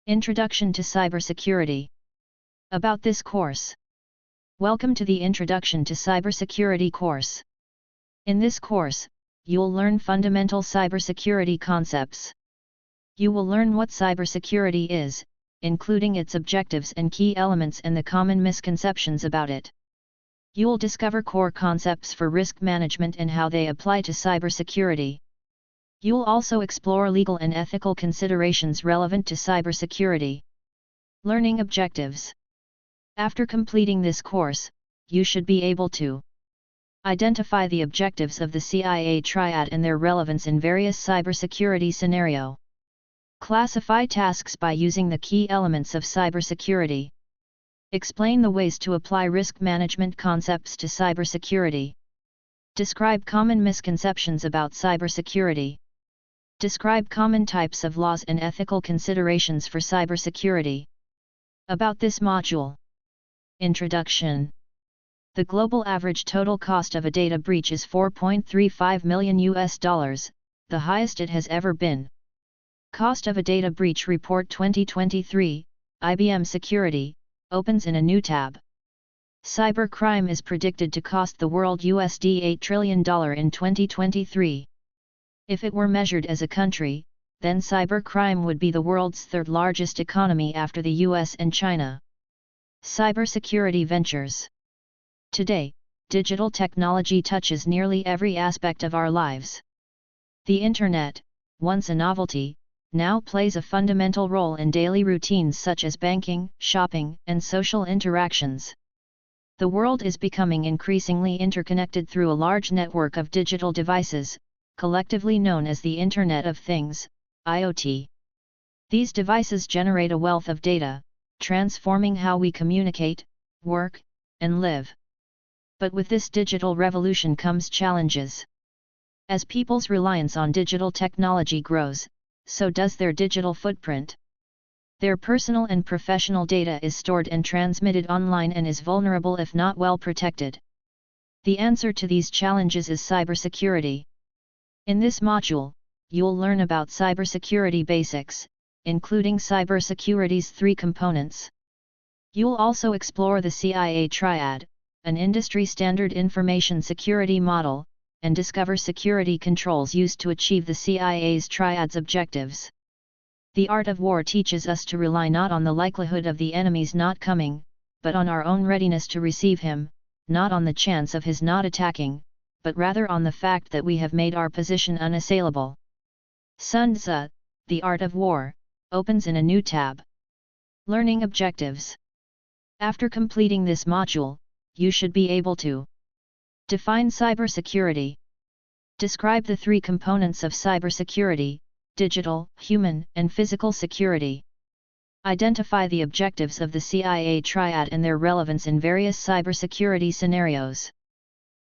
Introduction to Cybersecurity. About this course. Welcome to the Introduction to Cybersecurity course. In this course, you'll learn fundamental cybersecurity concepts. You will learn what cybersecurity is, including its objectives and key elements and the common misconceptions about it. You'll discover core concepts for risk management and how they apply to cybersecurity. You'll also explore legal and ethical considerations relevant to cybersecurity. Learning objectives. After completing this course, you should be able to identify the objectives of the CIA triad and their relevance in various cybersecurity scenarios. Classify tasks by using the key elements of cybersecurity. Explain the ways to apply risk management concepts to cybersecurity. Describe common misconceptions about cybersecurity. Describe common types of laws and ethical considerations for cybersecurity. About this module. Introduction. The global average total cost of a data breach is $4.35 million, the highest it has ever been. Cost of a data breach report 2023, IBM Security, opens in a new tab. Cybercrime is predicted to cost the world $8 trillion in 2023. If it were measured as a country, then cybercrime would be the world's third largest economy after the US and China. Cybersecurity ventures. Today, digital technology touches nearly every aspect of our lives. The Internet, once a novelty, now plays a fundamental role in daily routines such as banking, shopping, and social interactions. The world is becoming increasingly interconnected through a large network of digital devices, collectively known as the Internet of Things, IoT. These devices generate a wealth of data, transforming how we communicate, work, and live. But with this digital revolution comes challenges. As people's reliance on digital technology grows, so does their digital footprint. Their personal and professional data is stored and transmitted online and is vulnerable if not well protected. The answer to these challenges is cybersecurity. In this module, you'll learn about cybersecurity basics, including cybersecurity's three components. You'll also explore the CIA triad, an industry-standard information security model, and discover security controls used to achieve the CIA's triad's objectives. The art of war teaches us to rely not on the likelihood of the enemy's not coming, but on our own readiness to receive him, not on the chance of his not attacking, but rather on the fact that we have made our position unassailable. Sun Tzu, The Art of War, opens in a new tab. Learning objectives. After completing this module, you should be able to define cybersecurity. Describe the three components of cybersecurity: digital, human, and physical security. Identify the objectives of the CIA triad and their relevance in various cybersecurity scenarios.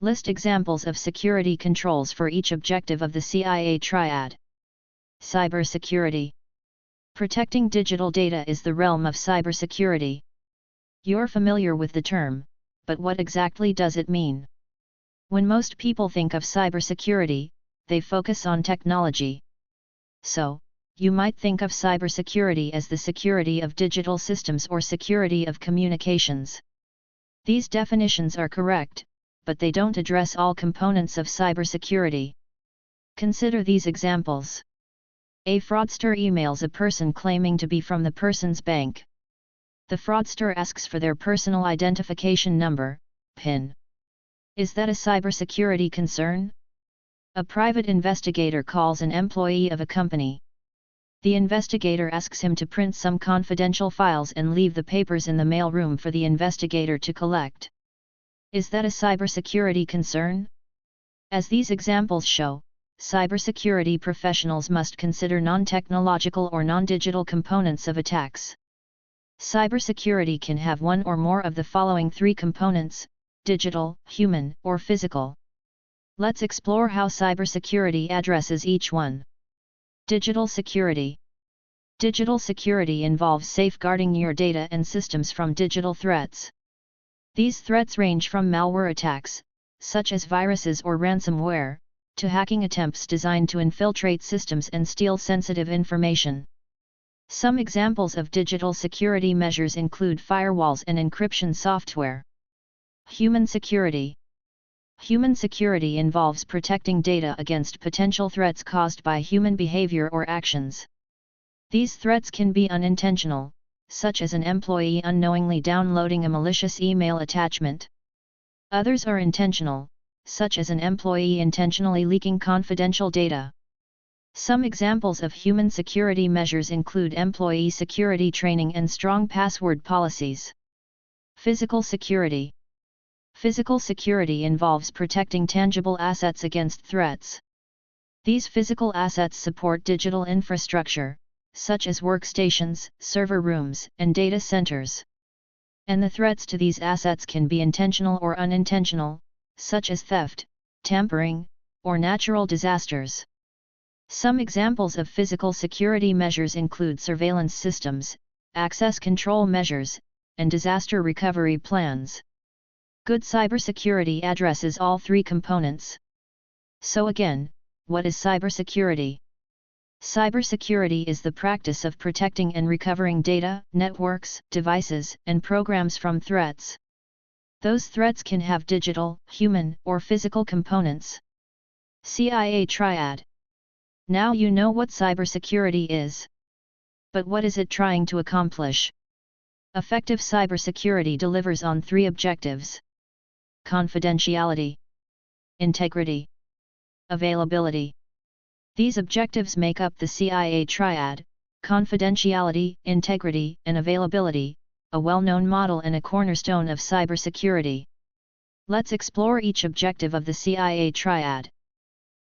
List examples of security controls for each objective of the CIA triad. Cybersecurity. Protecting digital data is the realm of cybersecurity. You're familiar with the term, but what exactly does it mean? When most people think of cybersecurity, they focus on technology. So, you might think of cybersecurity as the security of digital systems or security of communications. These definitions are correct, but they don't address all components of cybersecurity. Consider these examples. A fraudster emails a person claiming to be from the person's bank. The fraudster asks for their personal identification number, PIN. Is that a cybersecurity concern? A private investigator calls an employee of a company. The investigator asks him to print some confidential files and leave the papers in the mail room for the investigator to collect. Is that a cybersecurity concern? As these examples show, cybersecurity professionals must consider non-technological or non-digital components of attacks. Cybersecurity can have one or more of the following three components: digital, human, or physical. Let's explore how cybersecurity addresses each one. Digital security. Digital security involves safeguarding your data and systems from digital threats. These threats range from malware attacks, such as viruses or ransomware, to hacking attempts designed to infiltrate systems and steal sensitive information. Some examples of digital security measures include firewalls and encryption software. Human security. Human security involves protecting data against potential threats caused by human behavior or actions. These threats can be unintentional, such as an employee unknowingly downloading a malicious email attachment. Others are intentional, such as an employee intentionally leaking confidential data. Some examples of human security measures include employee security training and strong password policies. Physical security. Physical security involves protecting tangible assets against threats. These physical assets support digital infrastructure, such as workstations, server rooms, and data centers. And the threats to these assets can be intentional or unintentional, such as theft, tampering, or natural disasters. Some examples of physical security measures include surveillance systems, access control measures, and disaster recovery plans. Good cybersecurity addresses all three components. So again, what is cybersecurity? Cybersecurity is the practice of protecting and recovering data, networks, devices, and programs from threats. Those threats can have digital, human, or physical components. CIA triad. Now you know what cybersecurity is. But what is it trying to accomplish? Effective cybersecurity delivers on three objectives: confidentiality, integrity, availability. These objectives make up the CIA triad: confidentiality, integrity, and availability, a well-known model and a cornerstone of cybersecurity. Let's explore each objective of the CIA triad.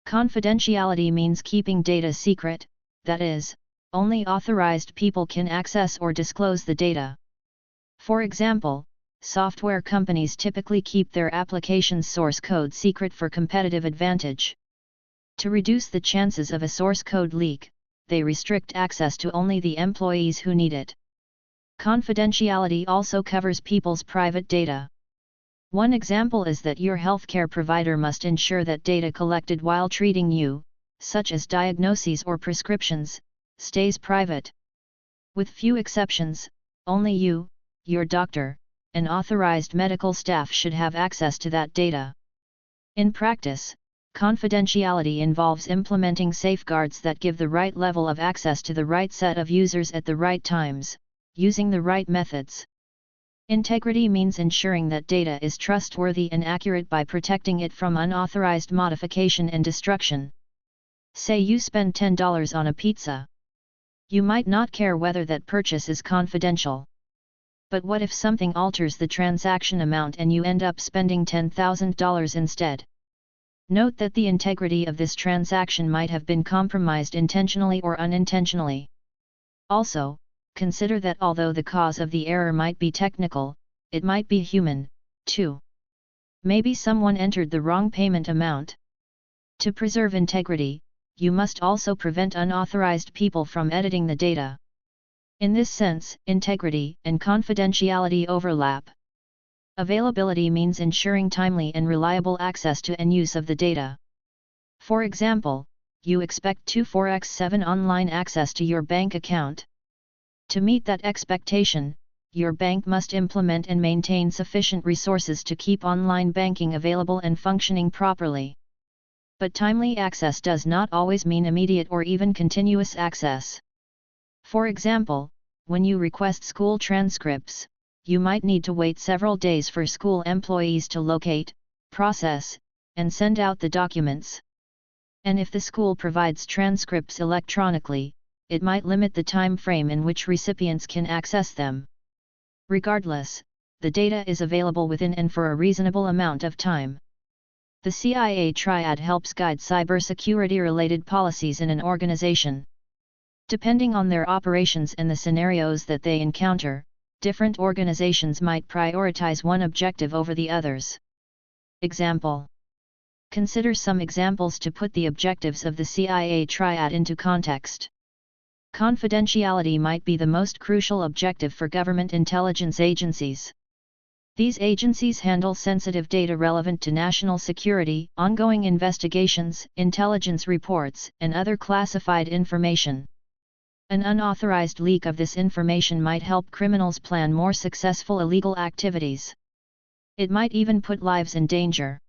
Confidentiality means keeping data secret, that is, only authorized people can access or disclose the data. For example, software companies typically keep their application's source code secret for competitive advantage. To reduce the chances of a source code leak, they restrict access to only the employees who need it. Confidentiality also covers people's private data. One example is that your healthcare provider must ensure that data collected while treating you, such as diagnoses or prescriptions, stays private. With few exceptions, only you, your doctor, and authorized medical staff should have access to that data. In practice, confidentiality involves implementing safeguards that give the right level of access to the right set of users at the right times, using the right methods. Integrity means ensuring that data is trustworthy and accurate by protecting it from unauthorized modification and destruction. Say you spend $10 on a pizza. You might not care whether that purchase is confidential. But what if something alters the transaction amount and you end up spending $10,000 instead? Note that the integrity of this transaction might have been compromised intentionally or unintentionally. Also, consider that although the cause of the error might be technical, it might be human, too. Maybe someone entered the wrong payment amount. To preserve integrity, you must also prevent unauthorized people from editing the data. In this sense, integrity and confidentiality overlap. Availability means ensuring timely and reliable access to and use of the data. For example, you expect 24/7 online access to your bank account. To meet that expectation, your bank must implement and maintain sufficient resources to keep online banking available and functioning properly. But timely access does not always mean immediate or even continuous access. For example, when you request school transcripts, you might need to wait several days for school employees to locate, process, and send out the documents. And if the school provides transcripts electronically, it might limit the time frame in which recipients can access them. Regardless, the data is available within and for a reasonable amount of time. The CIA triad helps guide cybersecurity-related policies in an organization. Depending on their operations and the scenarios that they encounter, different organizations might prioritize one objective over the others. Example. Consider some examples to put the objectives of the CIA triad into context. Confidentiality might be the most crucial objective for government intelligence agencies. These agencies handle sensitive data relevant to national security, ongoing investigations, intelligence reports, and other classified information. An unauthorized leak of this information might help criminals plan more successful illegal activities. It might even put lives in danger.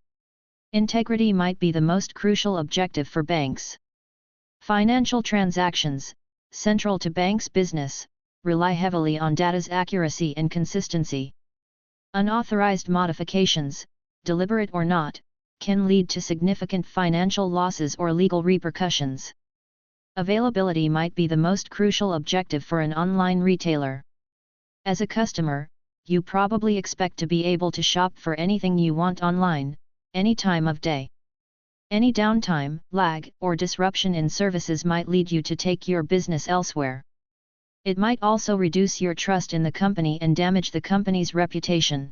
Integrity might be the most crucial objective for banks. Financial transactions, central to banks' business, rely heavily on data's accuracy and consistency. Unauthorized modifications, deliberate or not, can lead to significant financial losses or legal repercussions. Availability might be the most crucial objective for an online retailer. As a customer, you probably expect to be able to shop for anything you want online, any time of day. Any downtime, lag, or disruption in services might lead you to take your business elsewhere. It might also reduce your trust in the company and damage the company's reputation.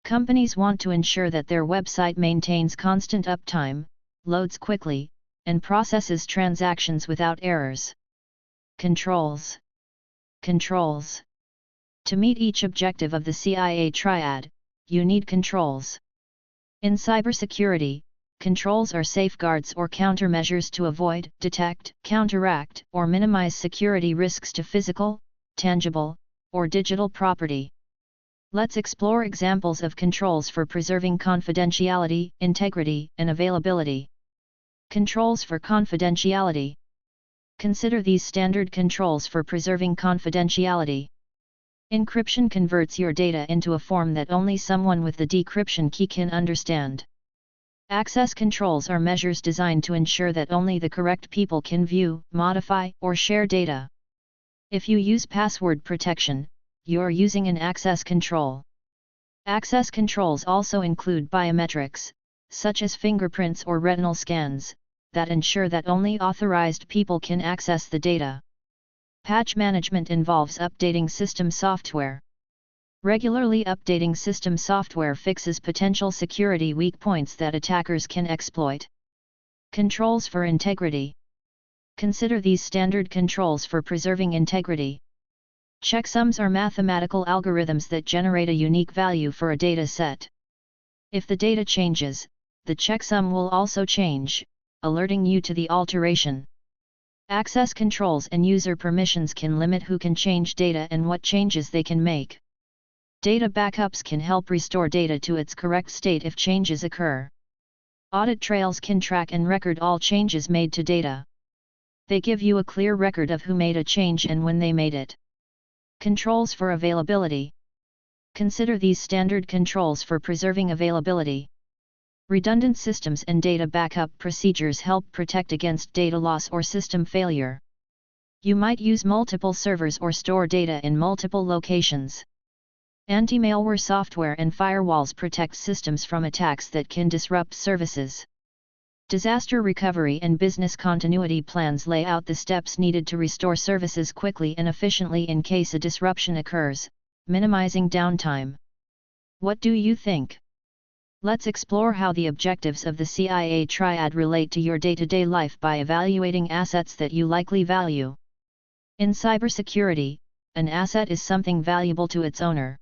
Companies want to ensure that their website maintains constant uptime, loads quickly, and processes transactions without errors. Controls. Controls. To meet each objective of the CIA triad, you need controls. In cybersecurity, controls are safeguards or countermeasures to avoid, detect, counteract, or minimize security risks to physical, tangible, or digital property. Let's explore examples of controls for preserving confidentiality, integrity, and availability. Controls for confidentiality. Consider these standard controls for preserving confidentiality. Encryption converts your data into a form that only someone with the decryption key can understand. Access controls are measures designed to ensure that only the correct people can view, modify, or share data. If you use password protection, you're using an access control. Access controls also include biometrics, such as fingerprints or retinal scans, that ensure that only authorized people can access the data. Patch management involves updating system software. Regularly updating system software fixes potential security weak points that attackers can exploit. Controls for integrity. Consider these standard controls for preserving integrity. Checksums are mathematical algorithms that generate a unique value for a data set. If the data changes, the checksum will also change, alerting you to the alteration. Access controls and user permissions can limit who can change data and what changes they can make. Data backups can help restore data to its correct state if changes occur. Audit trails can track and record all changes made to data. They give you a clear record of who made a change and when they made it. Controls for availability. Consider these standard controls for preserving availability. Redundant systems and data backup procedures help protect against data loss or system failure. You might use multiple servers or store data in multiple locations. Anti-malware software and firewalls protect systems from attacks that can disrupt services. Disaster recovery and business continuity plans lay out the steps needed to restore services quickly and efficiently in case a disruption occurs, minimizing downtime. What do you think? Let's explore how the objectives of the CIA triad relate to your day-to-day life by evaluating assets that you likely value. In cybersecurity, an asset is something valuable to its owner.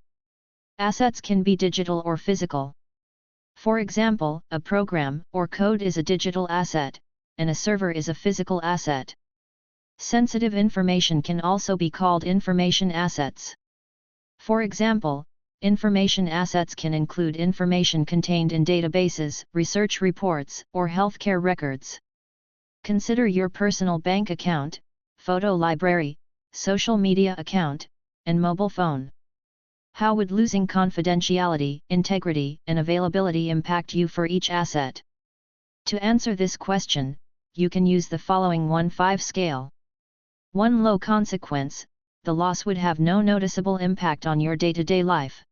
Assets can be digital or physical. For example, a program or code is a digital asset, and a server is a physical asset. Sensitive information can also be called information assets. For example, information assets can include information contained in databases, research reports, or healthcare records. Consider your personal bank account, photo library, social media account, and mobile phone. How would losing confidentiality, integrity, and availability impact you for each asset? To answer this question, you can use the following 1-5 scale. 1 low consequence, the loss would have no noticeable impact on your day-to-day life.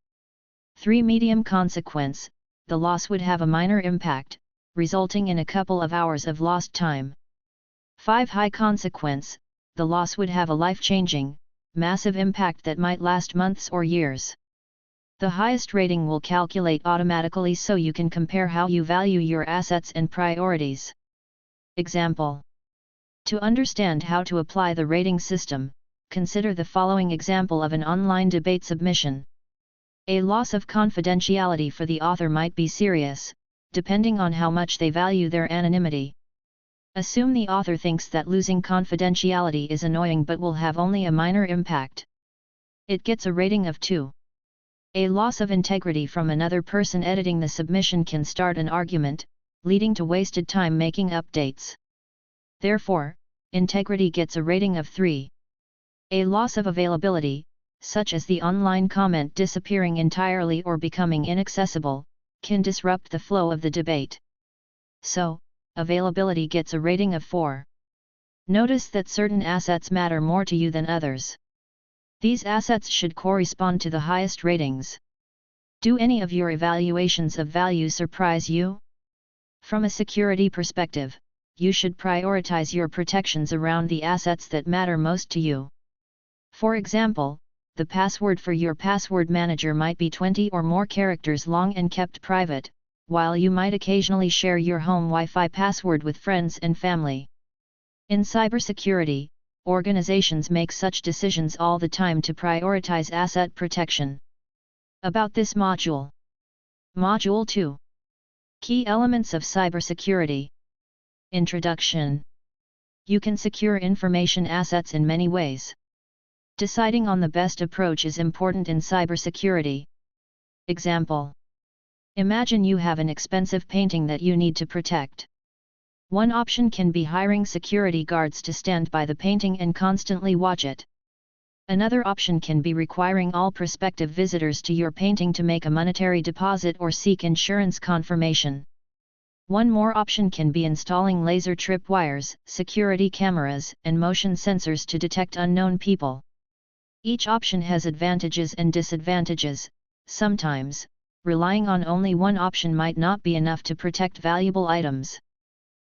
3 medium consequence, the loss would have a minor impact, resulting in a couple of hours of lost time. 5 high consequence, the loss would have a life-changing, massive impact that might last months or years. The highest rating will calculate automatically so you can compare how you value your assets and priorities. Example. To understand how to apply the rating system, consider the following example of an online debate submission. A loss of confidentiality for the author might be serious, depending on how much they value their anonymity. Assume the author thinks that losing confidentiality is annoying but will have only a minor impact. It gets a rating of 2. A loss of integrity from another person editing the submission can start an argument, leading to wasted time making updates. Therefore, integrity gets a rating of 3. A loss of availability, such as the online comment disappearing entirely or becoming inaccessible, can disrupt the flow of the debate. So, availability gets a rating of 4. Notice that certain assets matter more to you than others. These assets should correspond to the highest ratings. Do any of your evaluations of value surprise you? From a security perspective, you should prioritize your protections around the assets that matter most to you. For example, the password for your password manager might be 20 or more characters long and kept private, while you might occasionally share your home Wi-Fi password with friends and family. In cybersecurity, organizations make such decisions all the time to prioritize asset protection. About this module. Module 2. Key elements of cybersecurity. Introduction. You can secure information assets in many ways. Deciding on the best approach is important in cybersecurity. Example. Imagine you have an expensive painting that you need to protect. One option can be hiring security guards to stand by the painting and constantly watch it. Another option can be requiring all prospective visitors to your painting to make a monetary deposit or seek insurance confirmation. One more option can be installing laser tripwires, security cameras, and motion sensors to detect unknown people. Each option has advantages and disadvantages. Sometimes, relying on only one option might not be enough to protect valuable items.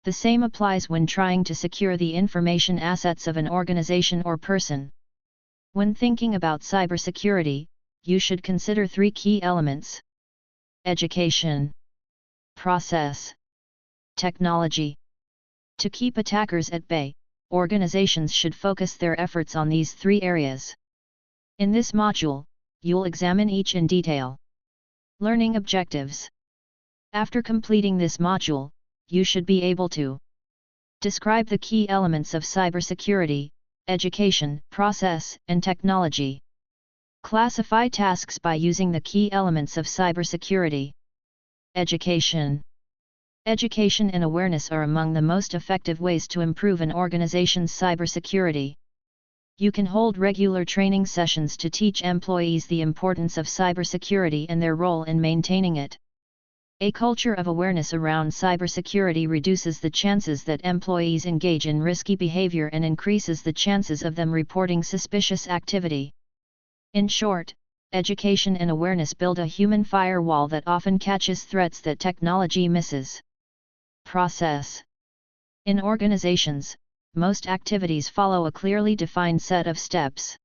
The same applies when trying to secure the information assets of an organization or person. When thinking about cybersecurity, you should consider 3 key elements: education, process, technology. To keep attackers at bay, organizations should focus their efforts on these 3 areas. In this module, you'll examine each in detail. Learning objectives. After completing this module, you should be able to describe the key elements of cybersecurity, education, process, and technology. Classify tasks by using the key elements of cybersecurity. Education. Education and awareness are among the most effective ways to improve an organization's cybersecurity. You can hold regular training sessions to teach employees the importance of cybersecurity and their role in maintaining it. A culture of awareness around cybersecurity reduces the chances that employees engage in risky behavior and increases the chances of them reporting suspicious activity. In short, education and awareness build a human firewall that often catches threats that technology misses. Process. In organizations, most activities follow a clearly defined set of steps.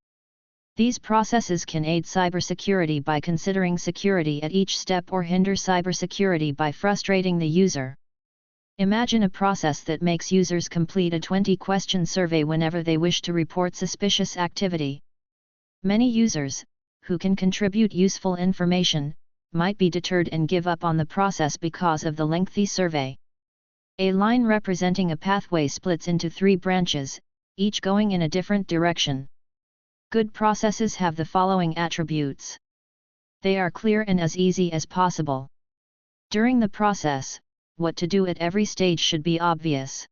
These processes can aid cybersecurity by considering security at each step or hinder cybersecurity by frustrating the user. Imagine a process that makes users complete a 20-question survey whenever they wish to report suspicious activity. Many users, who can contribute useful information, might be deterred and give up on the process because of the lengthy survey. A line representing a pathway splits into 3 branches, each going in a different direction. Good processes have the following attributes. They are clear and as easy as possible. During the process, what to do at every stage should be obvious.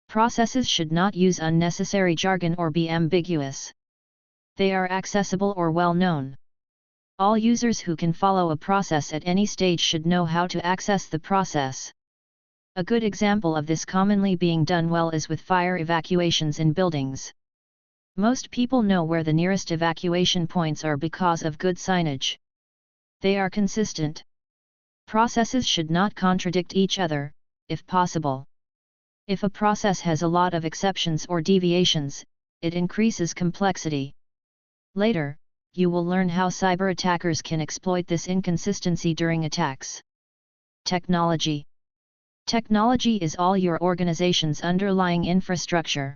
Processes should not use unnecessary jargon or be ambiguous. They are accessible or well known. All users who can follow a process at any stage should know how to access the process. A good example of this commonly being done well is with fire evacuations in buildings. Most people know where the nearest evacuation points are because of good signage. They are consistent. Processes should not contradict each other, if possible. If a process has a lot of exceptions or deviations, it increases complexity. Later, you will learn how cyber attackers can exploit this inconsistency during attacks. Technology. Technology is all your organization's underlying infrastructure.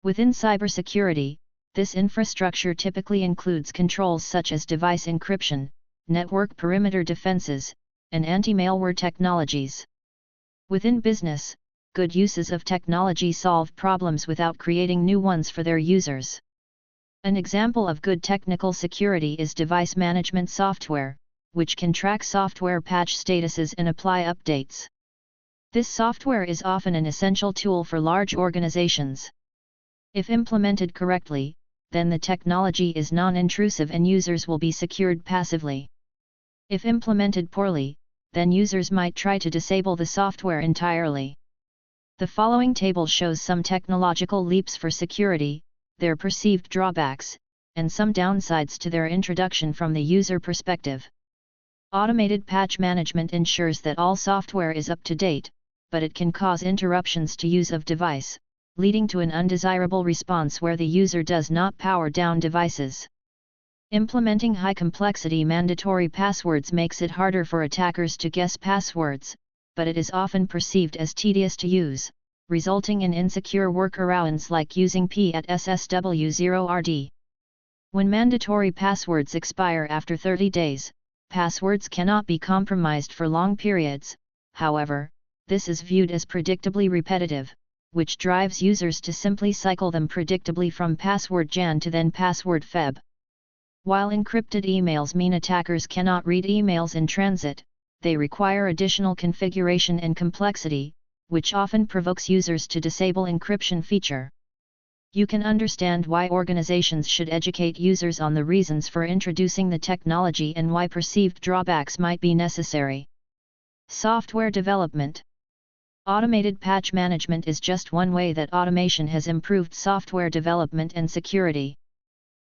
Within cybersecurity, this infrastructure typically includes controls such as device encryption, network perimeter defenses, and anti-malware technologies. Within business, good uses of technology solve problems without creating new ones for their users. An example of good technical security is device management software, which can track software patch statuses and apply updates. This software is often an essential tool for large organizations. If implemented correctly, then the technology is non-intrusive and users will be secured passively. If implemented poorly, then users might try to disable the software entirely. The following table shows some technological leaps for security, their perceived drawbacks, and some downsides to their introduction from the user perspective. Automated patch management ensures that all software is up to date, but it can cause interruptions to use of device, leading to an undesirable response where the user does not power down devices. Implementing high-complexity mandatory passwords makes it harder for attackers to guess passwords, but it is often perceived as tedious to use, resulting in insecure workarounds like using p@ssw0rd. When mandatory passwords expire after 30 days, passwords cannot be compromised for long periods. However, this is viewed as predictably repetitive, which drives users to simply cycle them predictably from password jan to then password feb. While encrypted emails mean attackers cannot read emails in transit, they require additional configuration and complexity, which often provokes users to disable encryption feature. You can understand why organizations should educate users on the reasons for introducing the technology and why perceived drawbacks might be necessary. Software development. Automated patch management is just one way that automation has improved software development and security.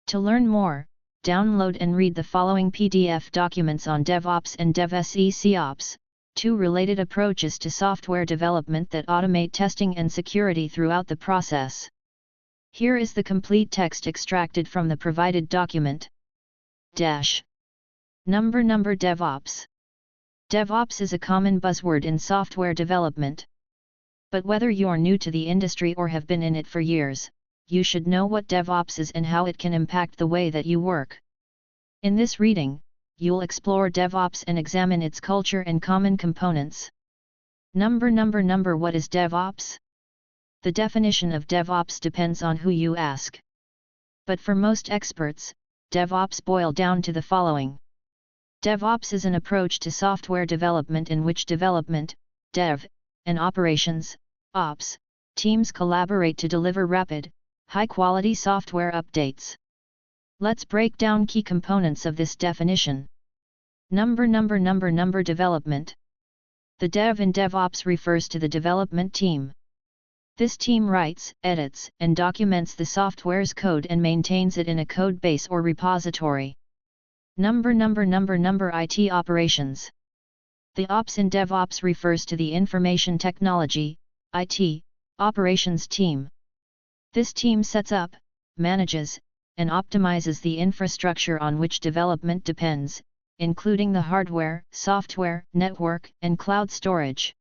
To learn more, download and read the following PDF documents on DevOps and DevSecOps, two related approaches to software development that automate testing and security throughout the process. Here is the complete text extracted from the provided document. Number DevOps. DevOps is a common buzzword in software development. But whether you're new to the industry or have been in it for years, you should know what DevOps is and how it can impact the way that you work. In this reading, you'll explore DevOps and examine its culture and common components. Number what is DevOps? The definition of DevOps depends on who you ask. But for most experts, DevOps boil down to the following. DevOps is an approach to software development in which development, dev, and operations, ops, teams collaborate to deliver rapid, high-quality software updates. Let's break down key components of this definition. Number development. The dev in DevOps refers to the development team. This team writes, edits, and documents the software's code and maintains it in a code base or repository. Number IT operations. The ops in DevOps refers to the information technology, IT, operations team. This team sets up, manages, and optimizes the infrastructure on which development depends, including the hardware, software, network, and cloud storage.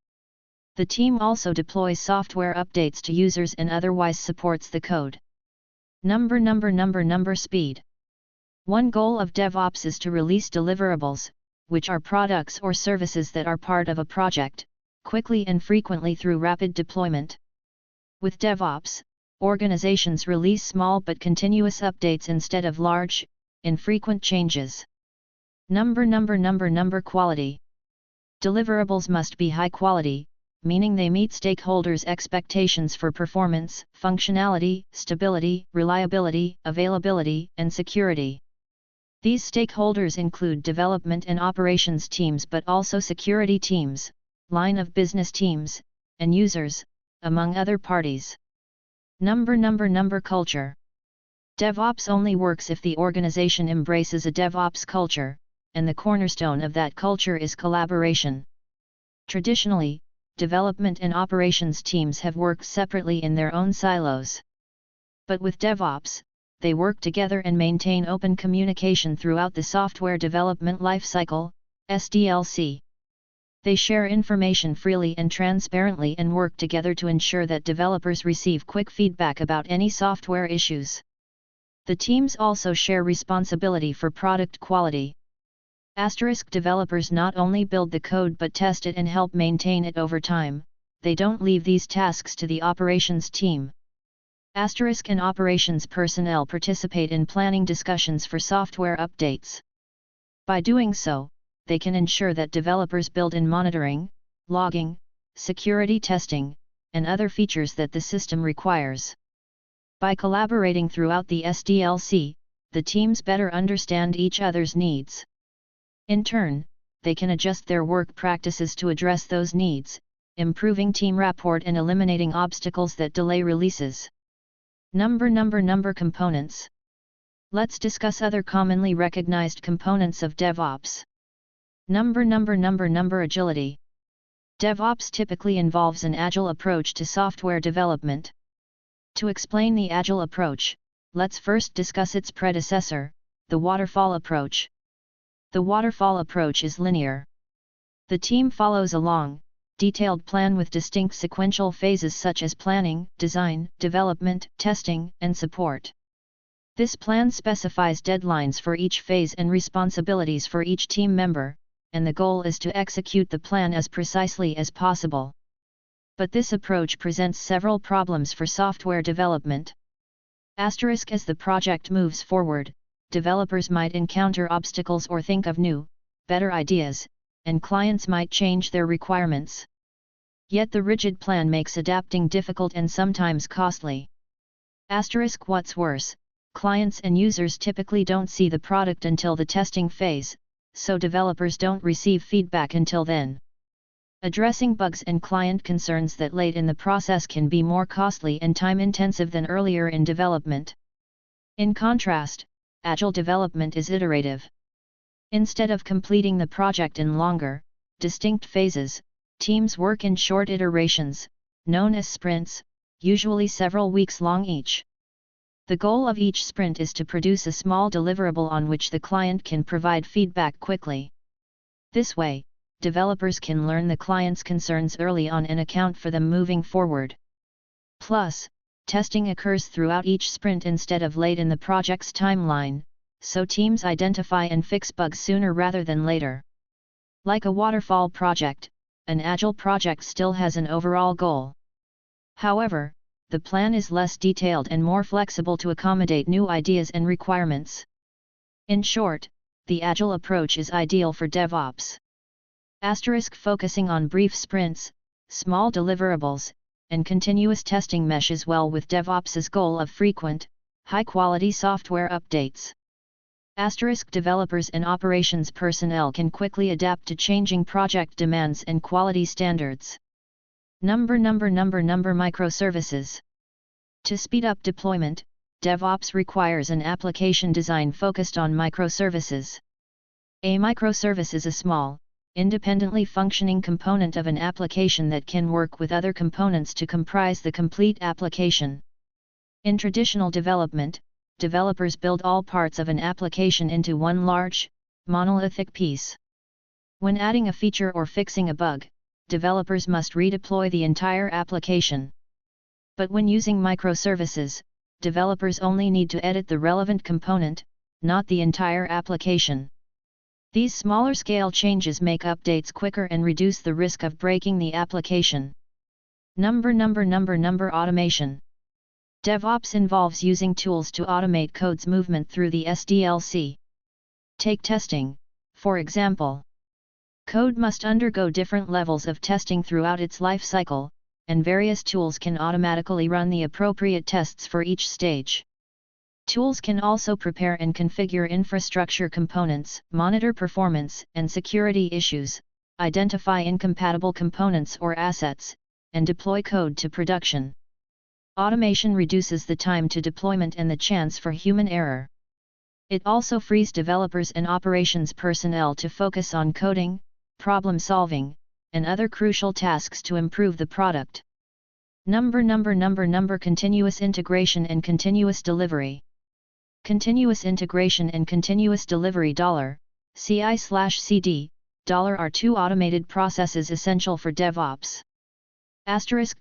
The team also deploys software updates to users and otherwise supports the code. Number speed. One goal of DevOps is to release deliverables, which are products or services that are part of a project, quickly and frequently through rapid deployment. With DevOps, organizations release small but continuous updates instead of large, infrequent changes. Number quality. Deliverables must be high quality, meaning they meet stakeholders' expectations for performance, functionality, stability, reliability, availability, and security. These stakeholders include development and operations teams but also security teams, line of business teams, and users, among other parties. Number culture. DevOps only works if the organization embraces a DevOps culture, and the cornerstone of that culture is collaboration. Traditionally, development and operations teams have worked separately in their own silos. But with DevOps, they work together and maintain open communication throughout the software development lifecycle, SDLC. They share information freely and transparently and work together to ensure that developers receive quick feedback about any software issues. The teams also share responsibility for product quality. Developers not only build the code but test it and help maintain it over time, they don't leave these tasks to the operations team. Asterisk and operations personnel participate in planning discussions for software updates. By doing so, they can ensure that developers build in monitoring, logging, security testing, and other features that the system requires. By collaborating throughout the SDLC, the teams better understand each other's needs. In turn, they can adjust their work practices to address those needs, improving team rapport and eliminating obstacles that delay releases. Number components. Let's discuss other commonly recognized components of DevOps. Number agility. DevOps typically involves an agile approach to software development. To explain the agile approach, let's first discuss its predecessor, the waterfall approach. The waterfall approach is linear. The team follows a long, detailed plan with distinct sequential phases such as planning, design, development, testing, and support. This plan specifies deadlines for each phase and responsibilities for each team member, and the goal is to execute the plan as precisely as possible. But this approach presents several problems for software development. Asterisk as the project moves forward, developers might encounter obstacles or think of new, better ideas, and clients might change their requirements. Yet the rigid plan makes adapting difficult and sometimes costly. Asterisk what's worse, clients and users typically don't see the product until the testing phase, so developers don't receive feedback until then. Addressing bugs and client concerns that late in the process can be more costly and time-intensive than earlier in development. In contrast, agile development is iterative. Instead of completing the project in longer, distinct phases, teams work in short iterations, known as sprints, usually several weeks long each. The goal of each sprint is to produce a small deliverable on which the client can provide feedback quickly. This way, developers can learn the client's concerns early on and account for them moving forward. Plus, testing occurs throughout each sprint instead of late in the project's timeline, so teams identify and fix bugs sooner rather than later. Like a waterfall project, an agile project still has an overall goal. However, the plan is less detailed and more flexible to accommodate new ideas and requirements. In short, the agile approach is ideal for DevOps. Asterisk focusing on brief sprints, small deliverables, and continuous testing meshes well with DevOps's goal of frequent, high-quality software updates. Asterisk developers and operations personnel can quickly adapt to changing project demands and quality standards. Microservices. To speed up deployment, DevOps requires an application design focused on microservices. A microservice is a small, independently functioning component of an application that can work with other components to comprise the complete application. In traditional development, developers build all parts of an application into one large, monolithic piece. When adding a feature or fixing a bug, developers must redeploy the entire application. But when using microservices, developers only need to edit the relevant component, not the entire application. These smaller scale changes make updates quicker and reduce the risk of breaking the application. Automation. DevOps involves using tools to automate code's movement through the SDLC. Take testing, for example. Code must undergo different levels of testing throughout its life cycle, and various tools can automatically run the appropriate tests for each stage. Tools can also prepare and configure infrastructure components, monitor performance and security issues, identify incompatible components or assets, and deploy code to production. Automation reduces the time to deployment and the chance for human error. It also frees developers and operations personnel to focus on coding, problem solving, and other crucial tasks to improve the product. Continuous integration and continuous delivery. Continuous integration and continuous delivery $CI/CD are two automated processes essential for DevOps.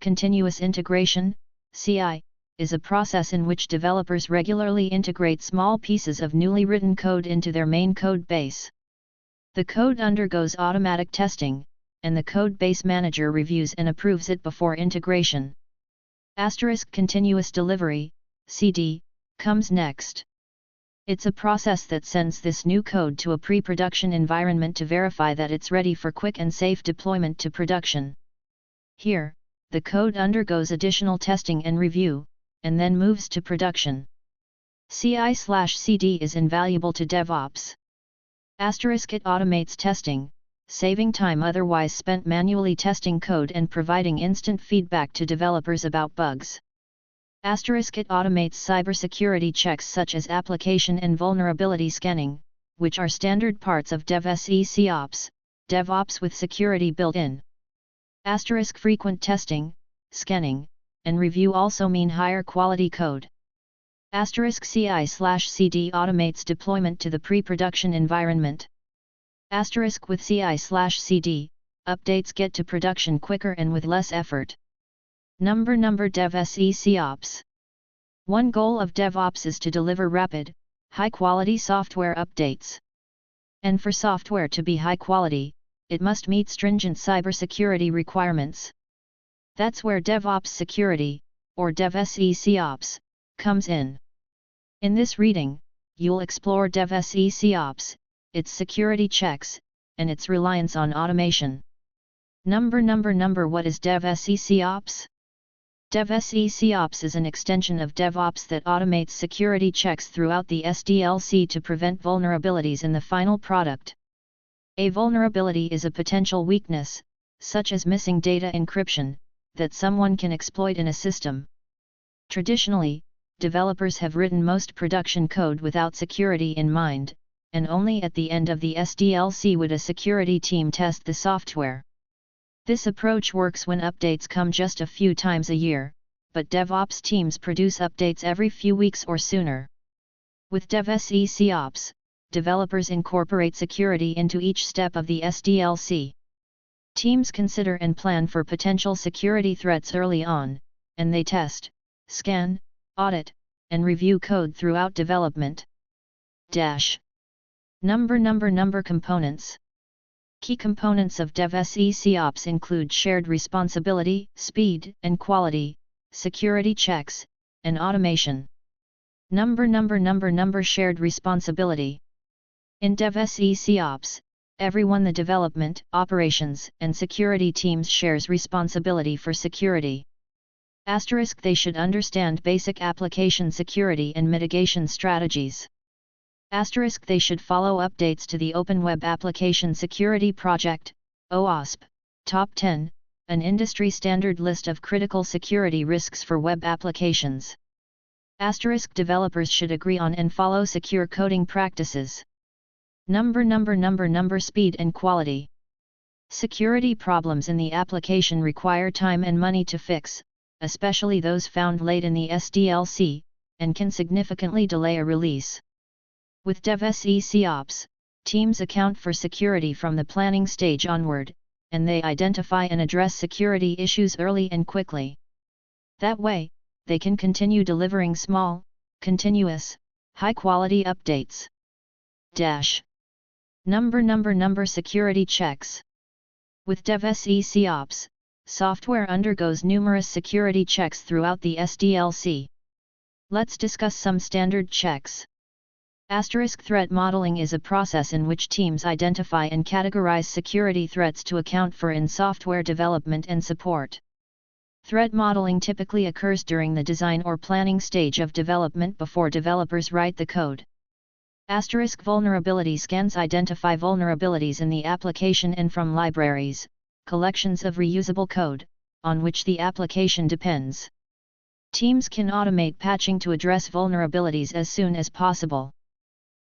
Continuous integration, CI, is a process in which developers regularly integrate small pieces of newly written code into their main code base. The code undergoes automatic testing, and the code base manager reviews and approves it before integration. Continuous delivery, CD, comes next. It's a process that sends this new code to a pre-production environment to verify that it's ready for quick and safe deployment to production. Here, the code undergoes additional testing and review, and then moves to production. CI/CD is invaluable to DevOps. It automates testing, saving time otherwise spent manually testing code and providing instant feedback to developers about bugs. It automates cybersecurity checks such as application and vulnerability scanning, which are standard parts of DevSecOps, DevOps with security built in. Frequent testing, scanning, and review also mean higher quality code. CI/CD automates deployment to the pre-production environment. With CI/CD, updates get to production quicker and with less effort. DevSecOps. One goal of DevOps is to deliver rapid, high-quality software updates. And for software to be high quality, it must meet stringent cybersecurity requirements. That's where DevOps Security, or DevSecOps, comes in. In this reading, you'll explore DevSecOps, its security checks, and its reliance on automation. What is DevSecOps? DevSecOps is an extension of DevOps that automates security checks throughout the SDLC to prevent vulnerabilities in the final product. A vulnerability is a potential weakness, such as missing data encryption, that someone can exploit in a system. Traditionally, developers have written most production code without security in mind, and only at the end of the SDLC would a security team test the software. This approach works when updates come just a few times a year, but DevOps teams produce updates every few weeks or sooner. With DevSecOps, developers incorporate security into each step of the SDLC. Teams consider and plan for potential security threats early on, and they test, scan, audit, and review code throughout development. Components. Key components of DevSecOps include shared responsibility, speed and quality, security checks, and automation. Shared responsibility. In DevSecOps, everyone the development, operations, and security teams shares responsibility for security. They should understand basic application security and mitigation strategies. They should follow updates to the Open Web Application Security Project, OWASP, Top 10, an industry standard list of critical security risks for web applications. Developers should agree on and follow secure coding practices. Speed and quality. Security problems in the application require time and money to fix, especially those found late in the SDLC, and can significantly delay a release. With DevSecOps, teams account for security from the planning stage onward, and they identify and address security issues early and quickly. That way, they can continue delivering small, continuous, high-quality updates. Security checks. With DevSecOps, software undergoes numerous security checks throughout the SDLC. Let's discuss some standard checks. Threat modeling is a process in which teams identify and categorize security threats to account for in software development and support. Threat modeling typically occurs during the design or planning stage of development before developers write the code. Vulnerability scans identify vulnerabilities in the application and from libraries, collections of reusable code, on which the application depends. Teams can automate patching to address vulnerabilities as soon as possible.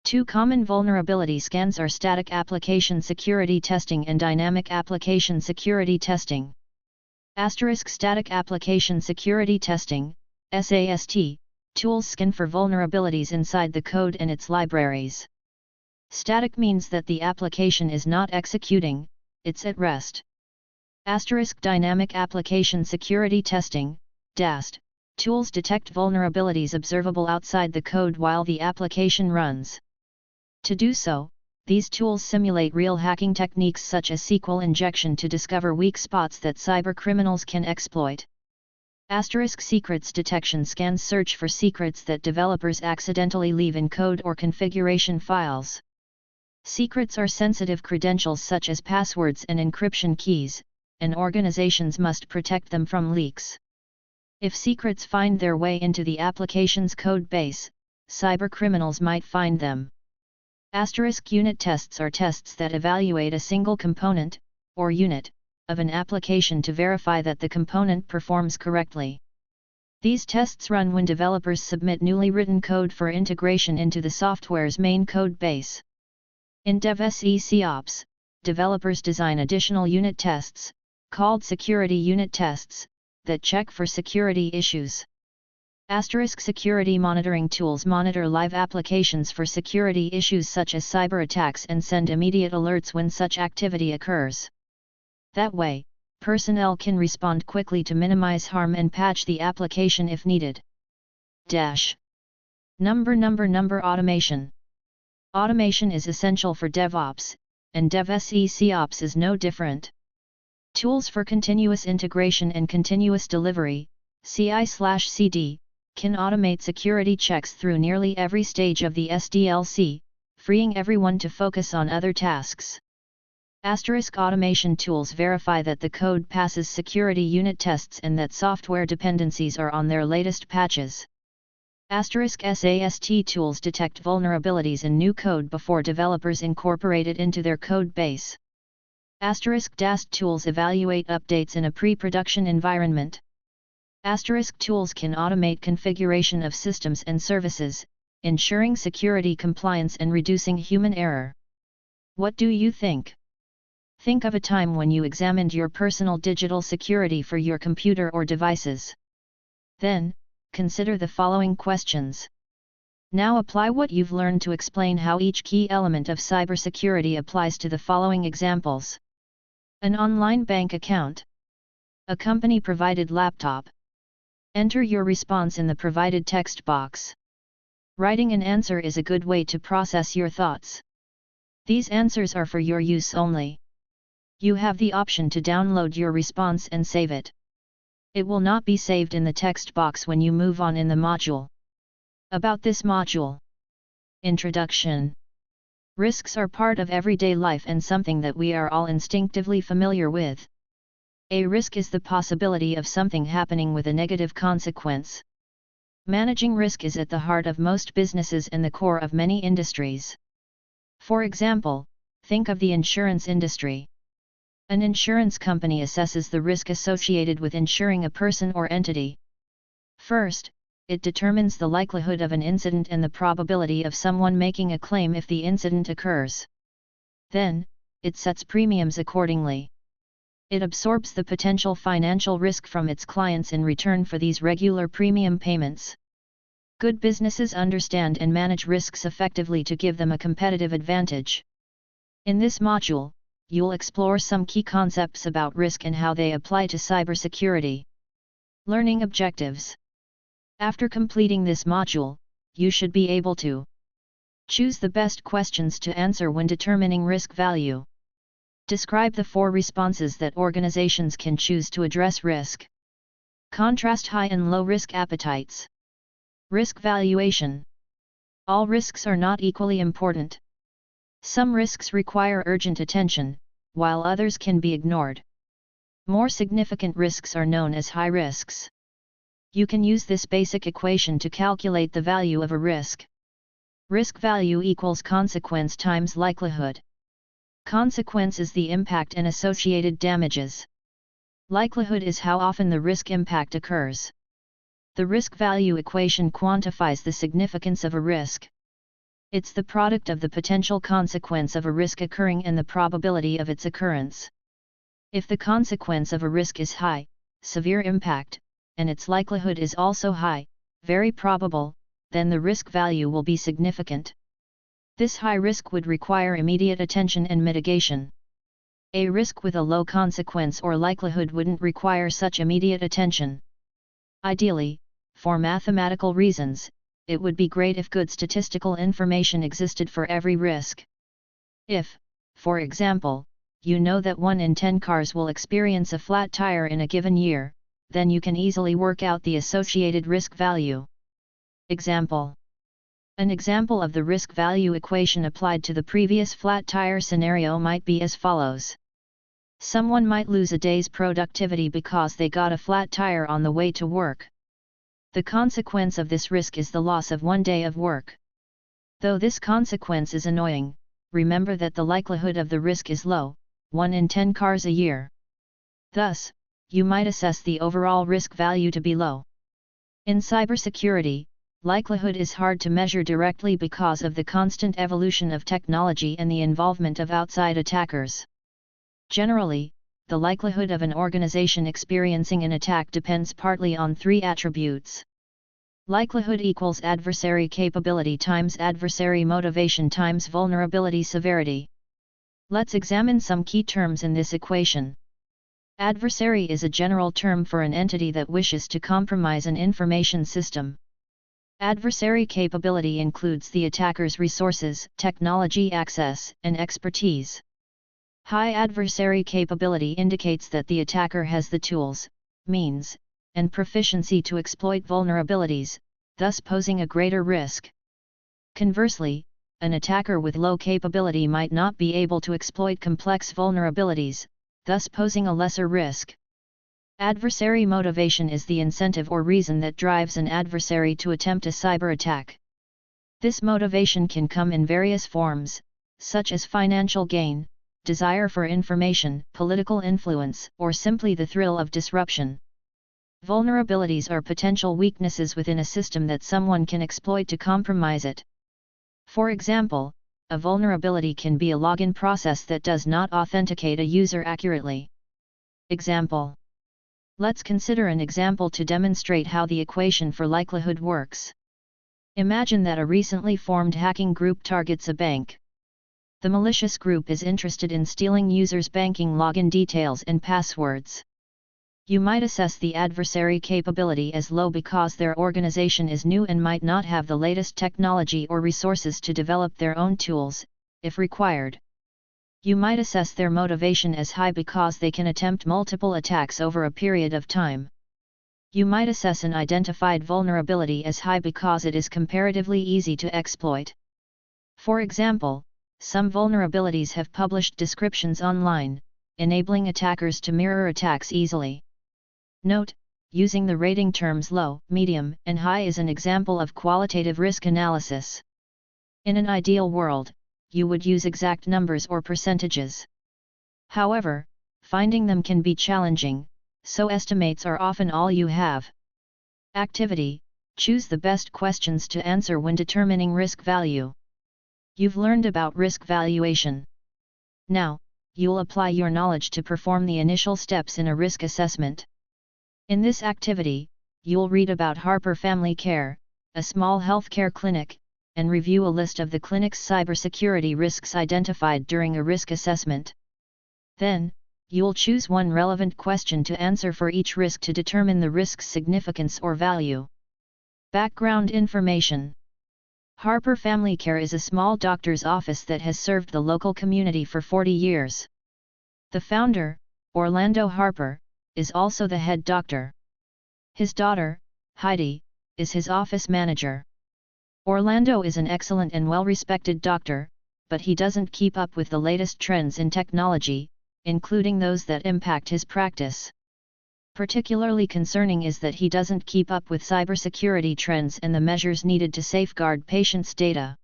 Two common vulnerability scans are static application security testing and dynamic application security testing. Static application security testing, SAST, tools scan for vulnerabilities inside the code and its libraries. Static means that the application is not executing, it's at rest. Dynamic application security testing, DAST, tools detect vulnerabilities observable outside the code while the application runs. To do so, these tools simulate real hacking techniques such as SQL injection to discover weak spots that cybercriminals can exploit. Secrets detection scans search for secrets that developers accidentally leave in code or configuration files. Secrets are sensitive credentials such as passwords and encryption keys, and organizations must protect them from leaks. If secrets find their way into the application's code base, cybercriminals might find them. Unit tests are tests that evaluate a single component, or unit, of an application to verify that the component performs correctly. These tests run when developers submit newly written code for integration into the software's main code base. In DevSecOps, developers design additional unit tests, called security unit tests, that check for security issues. Security monitoring tools monitor live applications for security issues such as cyber attacks and send immediate alerts when such activity occurs. That way, personnel can respond quickly to minimize harm and patch the application if needed. Automation. Automation is essential for DevOps, and DevSecOps is no different. Tools for continuous integration and continuous delivery, CI/CD, can automate security checks through nearly every stage of the SDLC, freeing everyone to focus on other tasks. Automation tools verify that the code passes security unit tests and that software dependencies are on their latest patches. SAST tools detect vulnerabilities in new code before developers incorporate it into their code base. DAST tools evaluate updates in a pre-production environment. Tools can automate configuration of systems and services, ensuring security compliance and reducing human error. What do you think? Think of a time when you examined your personal digital security for your computer or devices. Then, consider the following questions. Now apply what you've learned to explain how each key element of cybersecurity applies to the following examples. An online bank account. A company-provided laptop. Enter your response in the provided text box. Writing an answer is a good way to process your thoughts. These answers are for your use only. You have the option to download your response and save it. It will not be saved in the text box when you move on in the module. About this module. Introduction. Risks are part of everyday life and something that we are all instinctively familiar with. A risk is the possibility of something happening with a negative consequence. Managing risk is at the heart of most businesses and the core of many industries. For example, think of the insurance industry. An insurance company assesses the risk associated with insuring a person or entity. First, it determines the likelihood of an incident and the probability of someone making a claim if the incident occurs. Then, it sets premiums accordingly. It absorbs the potential financial risk from its clients in return for these regular premium payments. Good businesses understand and manage risks effectively to give them a competitive advantage. In this module, you'll explore some key concepts about risk and how they apply to cybersecurity. Learning objectives. After completing this module, you should be able to choose the best questions to answer when determining risk value. Describe the 4 responses that organizations can choose to address risk. Contrast high and low risk appetites. Risk valuation. All risks are not equally important. Some risks require urgent attention, while others can be ignored. More significant risks are known as high risks. You can use this basic equation to calculate the value of a risk. Risk value equals consequence times likelihood. Consequence is the impact and associated damages. Likelihood is how often the risk impact occurs. The risk value equation quantifies the significance of a risk. It's the product of the potential consequence of a risk occurring and the probability of its occurrence. If the consequence of a risk is high, severe impact, and its likelihood is also high, very probable, then the risk value will be significant. This high risk would require immediate attention and mitigation. A risk with a low consequence or likelihood wouldn't require such immediate attention. Ideally, for mathematical reasons, it would be great if good statistical information existed for every risk. If, for example, you know that 1 in 10 cars will experience a flat tire in a given year, then you can easily work out the associated risk value. Example. An example of the risk value equation applied to the previous flat tire scenario might be as follows. Someone might lose a day's productivity because they got a flat tire on the way to work. The consequence of this risk is the loss of 1 day of work. Though this consequence is annoying, remember that the likelihood of the risk is low, 1 in 10 cars a year. Thus, you might assess the overall risk value to be low. In cybersecurity, likelihood is hard to measure directly because of the constant evolution of technology and the involvement of outside attackers. Generally, the likelihood of an organization experiencing an attack depends partly on 3 attributes. Likelihood equals adversary capability times adversary motivation times vulnerability severity. Let's examine some key terms in this equation. Adversary is a general term for an entity that wishes to compromise an information system. Adversary capability includes the attacker's resources, technology access, and expertise. High adversary capability indicates that the attacker has the tools, means, and proficiency to exploit vulnerabilities, thus posing a greater risk. Conversely, an attacker with low capability might not be able to exploit complex vulnerabilities, thus posing a lesser risk. Adversary motivation is the incentive or reason that drives an adversary to attempt a cyber attack. This motivation can come in various forms, such as financial gain, desire for information, political influence, or simply the thrill of disruption. Vulnerabilities are potential weaknesses within a system that someone can exploit to compromise it. For example, a vulnerability can be a login process that does not authenticate a user accurately. Example. Let's consider an example to demonstrate how the equation for likelihood works. Imagine that a recently formed hacking group targets a bank. The malicious group is interested in stealing users' banking login details and passwords. You might assess the adversary capability as low because their organization is new and might not have the latest technology or resources to develop their own tools, if required. You might assess their motivation as high because they can attempt multiple attacks over a period of time. You might assess an identified vulnerability as high because it is comparatively easy to exploit. For example, some vulnerabilities have published descriptions online, enabling attackers to mirror attacks easily. Note, using the rating terms low, medium, and high is an example of qualitative risk analysis. In an ideal world, you would use exact numbers or percentages. However, finding them can be challenging, so estimates are often all you have. Activity: choose the best questions to answer when determining risk value. You've learned about risk valuation. Now, you'll apply your knowledge to perform the initial steps in a risk assessment. In this activity, you'll read about Harper Family Care, a small healthcare clinic, and review a list of the clinic's cybersecurity risks identified during a risk assessment. Then, you'll choose one relevant question to answer for each risk to determine the risk's significance or value. Background information. Harper Family Care is a small doctor's office that has served the local community for 40 years. The founder, Orlando Harper, is also the head doctor. His daughter, Heidi, is his office manager. Orlando is an excellent and well-respected doctor, but he doesn't keep up with the latest trends in technology, including those that impact his practice. Particularly concerning is that he doesn't keep up with cybersecurity trends and the measures needed to safeguard patients' data.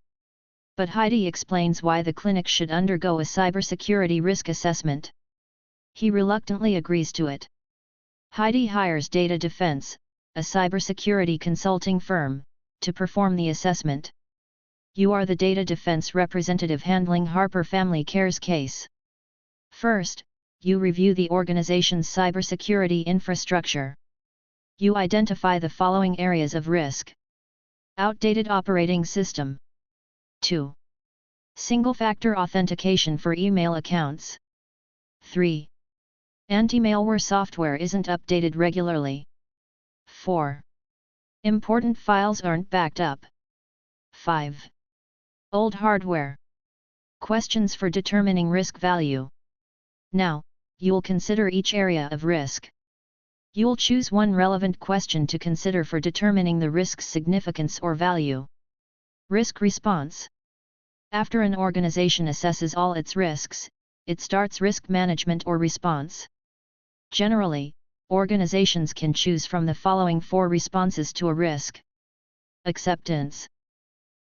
But Heidi explains why the clinic should undergo a cybersecurity risk assessment. He reluctantly agrees to it. Heidi hires Data Defense, a cybersecurity consulting firm, to perform the assessment. You are the Data Defense representative handling Harper Family Care's case. First, you review the organization's cybersecurity infrastructure. You identify the following areas of risk. Outdated operating system. 2. Single-factor authentication for email accounts. 3. Anti-malware software isn't updated regularly. 4. Important files aren't backed up. 5. Old hardware. Questions for determining risk value. Now, you'll consider each area of risk. You'll choose one relevant question to consider for determining the risk's significance or value. Risk response. After an organization assesses all its risks, it starts risk management or response. Generally, organizations can choose from the following 4 responses to a risk. Acceptance.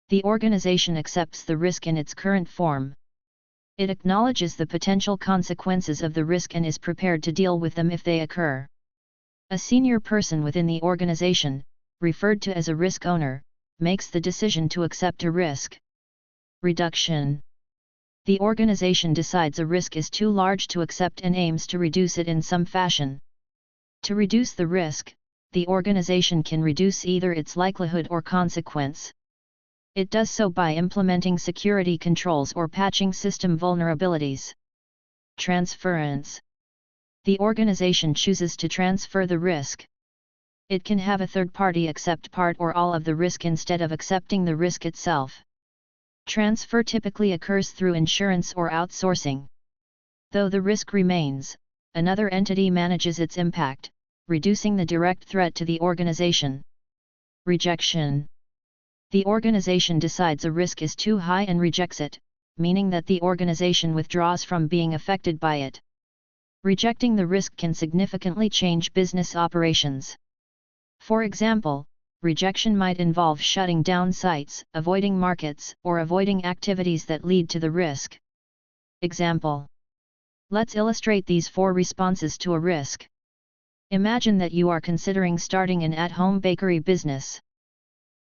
The organization accepts the risk in its current form. It acknowledges the potential consequences of the risk and is prepared to deal with them if they occur. A senior person within the organization, referred to as a risk owner, makes the decision to accept a risk. Reduction. The organization decides a risk is too large to accept and aims to reduce it in some fashion. To reduce the risk, the organization can reduce either its likelihood or consequence. It does so by implementing security controls or patching system vulnerabilities. Transference. The organization chooses to transfer the risk. It can have a third party accept part or all of the risk instead of accepting the risk itself. Transfer typically occurs through insurance or outsourcing. Though the risk remains, another entity manages its impact, reducing the direct threat to the organization. Rejection. The organization decides a risk is too high and rejects it, meaning that the organization withdraws from being affected by it. Rejecting the risk can significantly change business operations. For example, rejection might involve shutting down sites, avoiding markets, or avoiding activities that lead to the risk. Example. Let's illustrate these 4 responses to a risk. Imagine that you are considering starting an at-home bakery business.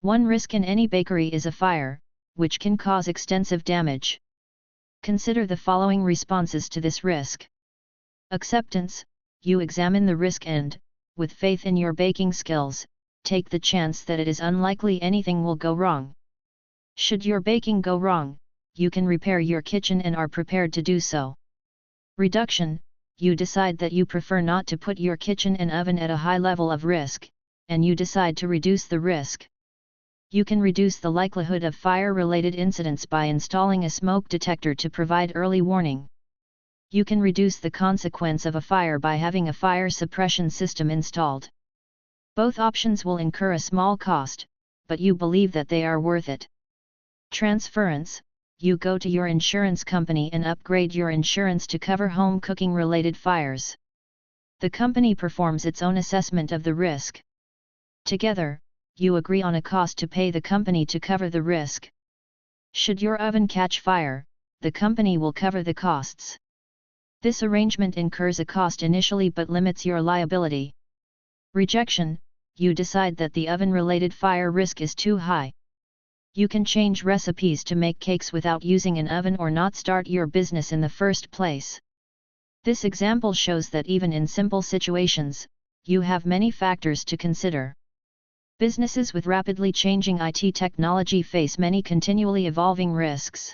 One risk in any bakery is a fire, which can cause extensive damage. Consider the following responses to this risk. Acceptance. You examine the risk and, with faith in your baking skills, take the chance that it is unlikely anything will go wrong. Should your baking go wrong, you can repair your kitchen and are prepared to do so. Reduction. You decide that you prefer not to put your kitchen and oven at a high level of risk, and you decide to reduce the risk. You can reduce the likelihood of fire-related incidents by installing a smoke detector to provide early warning. You can reduce the consequence of a fire by having a fire suppression system installed. Both options will incur a small cost, but you believe that they are worth it. Transference. You go to your insurance company and upgrade your insurance to cover home cooking-related fires. The company performs its own assessment of the risk. Together, you agree on a cost to pay the company to cover the risk. Should your oven catch fire, the company will cover the costs. This arrangement incurs a cost initially but limits your liability. Rejection. You decide that the oven-related fire risk is too high. You can change recipes to make cakes without using an oven or not start your business in the first place. This example shows that even in simple situations, you have many factors to consider. Businesses with rapidly changing IT technology face many continually evolving risks.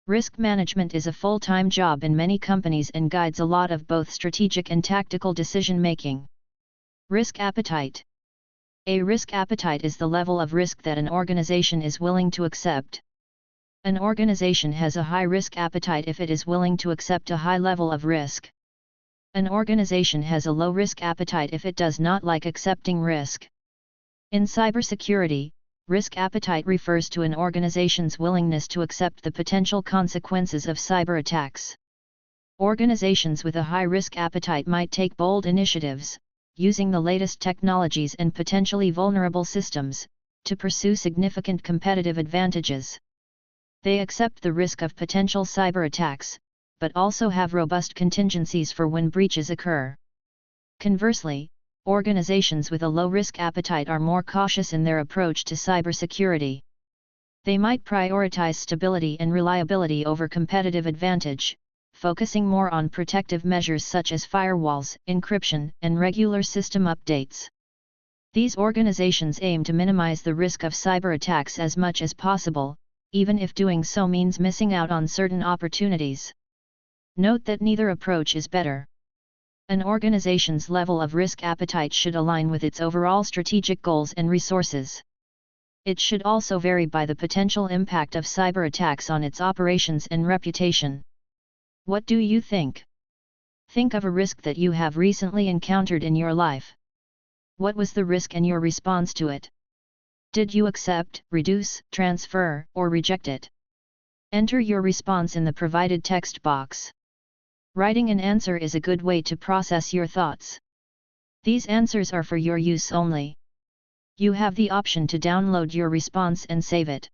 Risk management is a full-time job in many companies and guides a lot of both strategic and tactical decision-making. Risk appetite. A risk appetite is the level of risk that an organization is willing to accept. An organization has a high risk appetite if it is willing to accept a high level of risk. An organization has a low risk appetite if it does not like accepting risk. In cybersecurity, risk appetite refers to an organization's willingness to accept the potential consequences of cyber attacks. Organizations with a high risk appetite might take bold initiatives, using the latest technologies and potentially vulnerable systems, to pursue significant competitive advantages. They accept the risk of potential cyber attacks, but also have robust contingencies for when breaches occur. Conversely, organizations with a low risk appetite are more cautious in their approach to cybersecurity. They might prioritize stability and reliability over competitive advantage, focusing more on protective measures such as firewalls, encryption, and regular system updates. These organizations aim to minimize the risk of cyber attacks as much as possible, even if doing so means missing out on certain opportunities. Note that neither approach is better. An organization's level of risk appetite should align with its overall strategic goals and resources. It should also vary by the potential impact of cyber attacks on its operations and reputation. What do you think? Think of a risk that you have recently encountered in your life. What was the risk and your response to it? Did you accept, reduce, transfer, or reject it? Enter your response in the provided text box. Writing an answer is a good way to process your thoughts. These answers are for your use only. You have the option to download your response and save it.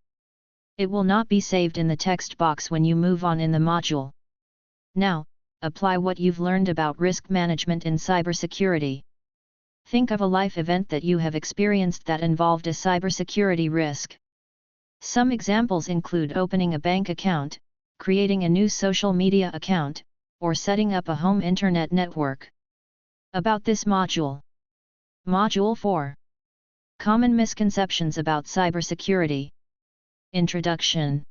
It will not be saved in the text box when you move on in the module. Now, apply what you've learned about risk management in cybersecurity. Think of a life event that you have experienced that involved a cybersecurity risk. Some examples include opening a bank account, creating a new social media account, or setting up a home internet network. About this module. Module 4. Common misconceptions about cybersecurity. Introduction.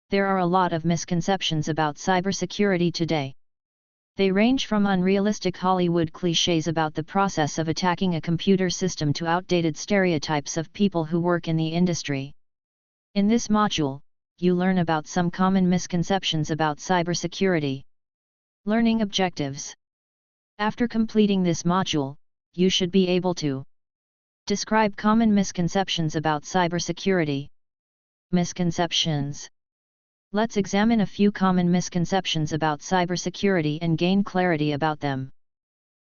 There are a lot of misconceptions about cybersecurity today. They range from unrealistic Hollywood cliches about the process of attacking a computer system to outdated stereotypes of people who work in the industry. In this module, you learn about some common misconceptions about cybersecurity. Learning objectives. After completing this module, you should be able to describe common misconceptions about cybersecurity. Misconceptions. Let's examine a few common misconceptions about cybersecurity and gain clarity about them.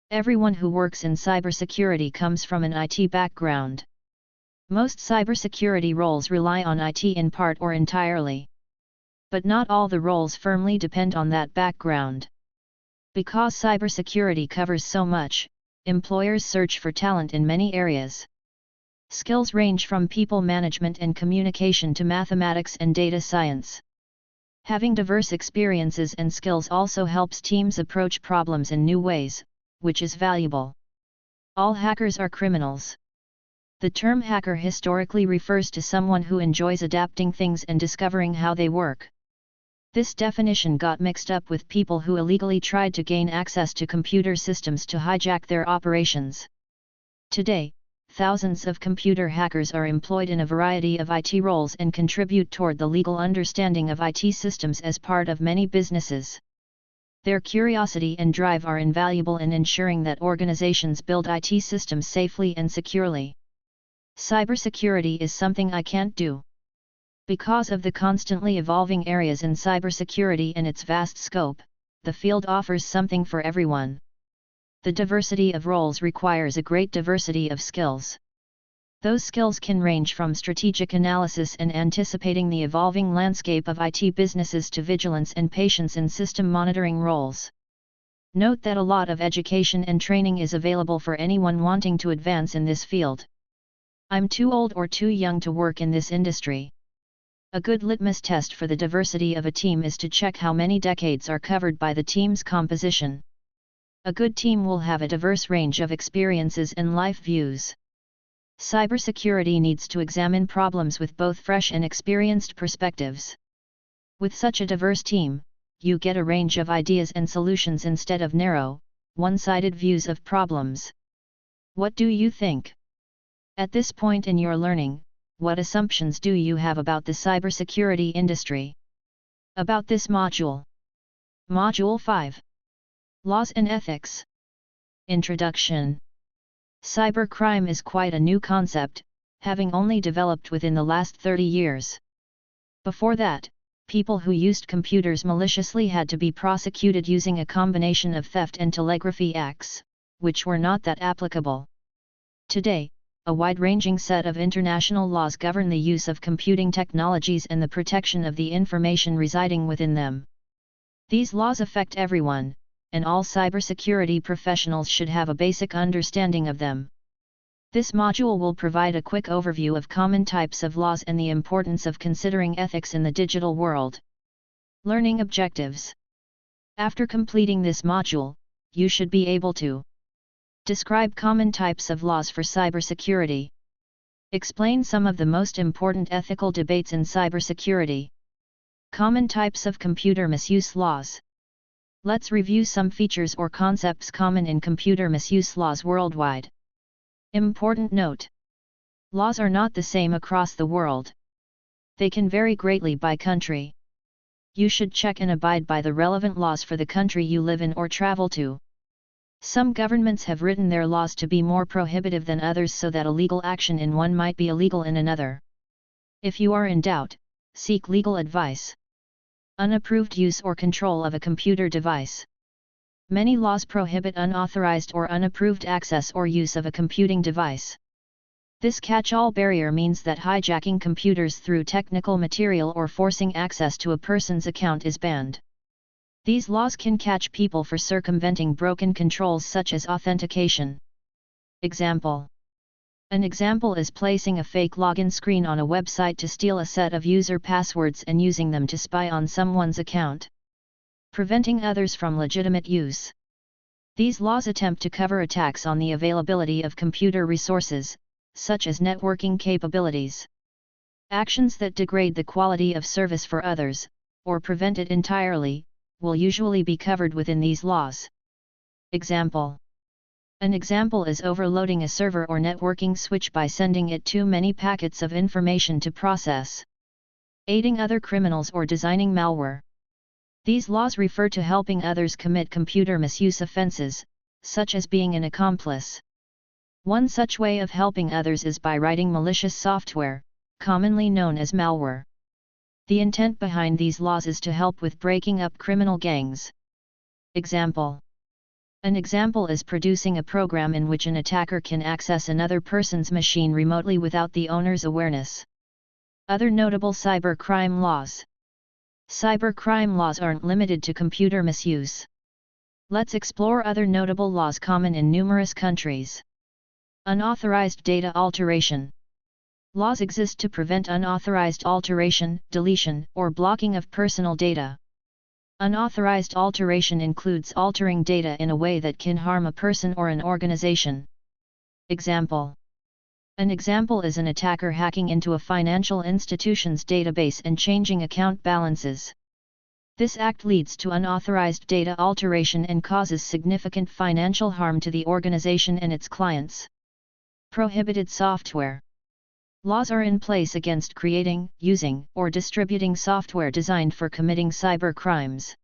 Everyone who works in cybersecurity comes from an IT background. Most cybersecurity roles rely on IT in part or entirely. But not all the roles firmly depend on that background. Because cybersecurity covers so much, employers search for talent in many areas. Skills range from people management and communication to mathematics and data science. Having diverse experiences and skills also helps teams approach problems in new ways, which is valuable. All hackers are criminals. The term hacker historically refers to someone who enjoys adapting things and discovering how they work. This definition got mixed up with people who illegally tried to gain access to computer systems to hijack their operations. Today, thousands of computer hackers are employed in a variety of IT roles and contribute toward the legal understanding of IT systems as part of many businesses. Their curiosity and drive are invaluable in ensuring that organizations build IT systems safely and securely. Cybersecurity is something I can't do. Because of the constantly evolving areas in cybersecurity and its vast scope, the field offers something for everyone. The diversity of roles requires a great diversity of skills. Those skills can range from strategic analysis and anticipating the evolving landscape of IT businesses to vigilance and patience in system monitoring roles. Note that a lot of education and training is available for anyone wanting to advance in this field. I'm too old or too young to work in this industry. A good litmus test for the diversity of a team is to check how many decades are covered by the team's composition. A good team will have a diverse range of experiences and life views. Cybersecurity needs to examine problems with both fresh and experienced perspectives. With such a diverse team, you get a range of ideas and solutions instead of narrow, one-sided views of problems. What do you think? At this point in your learning, what assumptions do you have about the cybersecurity industry? About this module. Module 5. Laws and Ethics. Introduction. Cybercrime is quite a new concept, having only developed within the last 30 years. Before that, people who used computers maliciously had to be prosecuted using a combination of theft and telegraphy acts, which were not that applicable. Today, a wide-ranging set of international laws govern the use of computing technologies and the protection of the information residing within them. These laws affect everyone, and all cybersecurity professionals should have a basic understanding of them. This module will provide a quick overview of common types of laws and the importance of considering ethics in the digital world. Learning objectives. After completing this module, you should be able to describe common types of laws for cybersecurity. Explain some of the most important ethical debates in cybersecurity. Common types of computer misuse laws. Let's review some features or concepts common in computer misuse laws worldwide. Important note. Laws are not the same across the world. They can vary greatly by country. You should check and abide by the relevant laws for the country you live in or travel to. Some governments have written their laws to be more prohibitive than others so that illegal action in one might be illegal in another. If you are in doubt, seek legal advice. Unapproved use or control of a computer device. Many laws prohibit unauthorized or unapproved access or use of a computing device. This catch-all barrier means that hijacking computers through technical material or forcing access to a person's account is banned. These laws can catch people for circumventing broken controls such as authentication. Example. An example is placing a fake login screen on a website to steal a set of user passwords and using them to spy on someone's account. Preventing others from legitimate use. These laws attempt to cover attacks on the availability of computer resources, such as networking capabilities. Actions that degrade the quality of service for others, or prevent it entirely, will usually be covered within these laws. Example. An example is overloading a server or networking switch by sending it too many packets of information to process. Aiding other criminals or designing malware. These laws refer to helping others commit computer misuse offenses, such as being an accomplice. One such way of helping others is by writing malicious software, commonly known as malware. The intent behind these laws is to help with breaking up criminal gangs. Example. An example is producing a program in which an attacker can access another person's machine remotely without the owner's awareness. Other notable cybercrime laws. Cybercrime laws aren't limited to computer misuse. Let's explore other notable laws common in numerous countries. Unauthorized data alteration. Laws exist to prevent unauthorized alteration, deletion, or blocking of personal data. Unauthorized alteration includes altering data in a way that can harm a person or an organization. Example. An example is an attacker hacking into a financial institution's database and changing account balances. This act leads to unauthorized data alteration and causes significant financial harm to the organization and its clients. Prohibited software. Laws are in place against creating, using, or distributing software designed for committing cyber crimes.